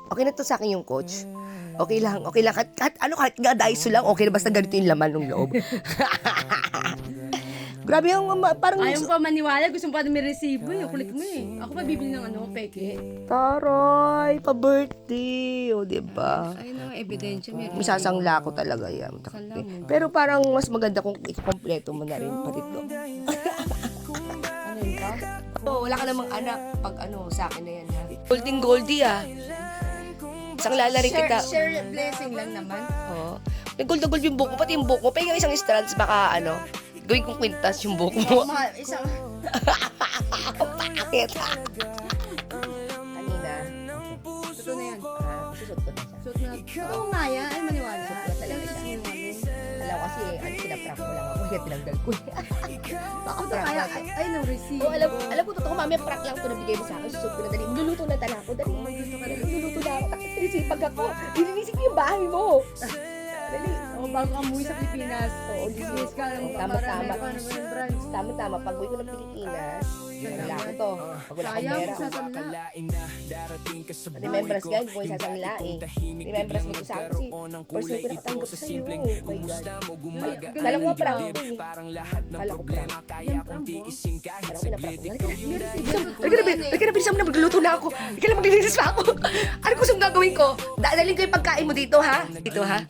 Okay na to sa akin yung coach. Okay lang. Kahit nga daiso lang, okay na basta ganito yung laman ng loob. Grabe yung parang... Ayaw pa maniwala, gusto mo pa may resibo eh. Kulit mo eh. Ako pa bibili ng peke. Taray, pa-birthday. O, diba? Ayun na nga, ebidensya. Meron. Masasangla ko talaga yan. Sangla mo. Pero parang mas maganda kung ikukompleto mo na rin pati to. Ano yun pa? Oh, wala ka namang anak pag sa akin na yan ha. Goldie ah. Isang lalari kita. Share blessing lang naman. Oo. Nag-gold na gold yung buhok mo, pati yung buhok mo. Pahinga isang strands, baka gawin kong kwintas yung buhok mo. Mahal, isang... Bakit? Kanina. Totoo na yan. Susot ko na siya. Suot na. Oo nga yan. Ay, maniwala. Talaga siya. Alam kasi, sinaprank ko lang ako. Kaya tinanggal ko. Ako to kaya, ay, no, receive. Oh, alam ko totoo, mamaya prank lang ito nabigay mo sa akin. Susot ko na dali. Luluto na tala ako. Dali, luluto na ako. Tapos sinisipag ako. Lininisip ko yung bahay mo. Dali. O, bago ka umuwi sa Pilipinas. Oo, linis ka. Tama-tama. Branch. Tama-tama. Pag uwi ko ng Pilipinas, wala ko to. Pag wala akong Sayang, pera. sasamla. Remembrance guys, kung isasangla eh. Remembrance mo ko sa akin kasi first time ko nakatanggap sa'yo. Oh my God. Kala ko prank ko eh. Kala ko prank. Yan, prank mo. Kala ko pinaprank ko. Halika na, bilisan mo na, magluluto na ako. Halika na, maglilinis pa ako. Ano gusto mong gagawin ko? Dadalhin ko yung pagkain mo dito ha? Dito ha?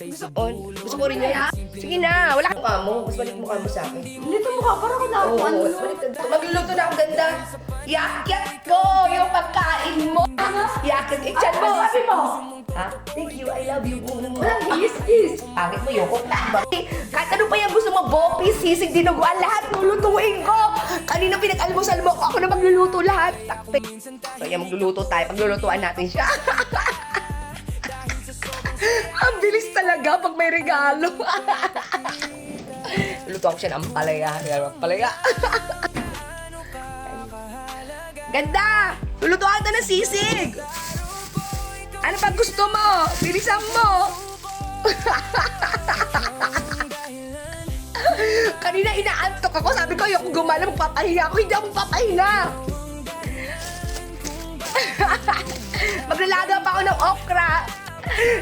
Gusto mo rin yun? Sige na, wala kang mukha mo. Mas balik mukha mo sa akin. Dito mukha, parang ka Oo, nakuan mo. balik ka. Magluluto na ako ganda. Yakyat ko yung pagkain mo. Yakyat itchan mo. Sabi mo. Ha? Thank you, I love you. Walang his. Pangit mo yoko. Kahit ano pa yung gusto mo, bopis, sisig, dinuguan, lahat lulutuin ko. Kanina pinag-almusal mo, ako na magluluto lahat. Takpe. Kaya magluluto tayo, paglulutuan natin siya. Ang bilis talaga pag may regalo. Luto ako siya ng ampalaya. Ampalaya. Ganda! Lulutuan ka ng sisig! Ano pa gusto mo? Bilisan mo! Kanina inaantok ako. Sabi ko, ayoko gumala, magpapahinga ako. Hindi ako magpapahinga. Maglalaga pa ako ng okra.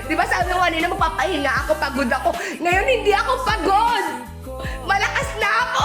Di ba sabi ko kanina, magpapahinga ako, pagod ako. Ngayon, hindi ako pagod. Malakas na ako.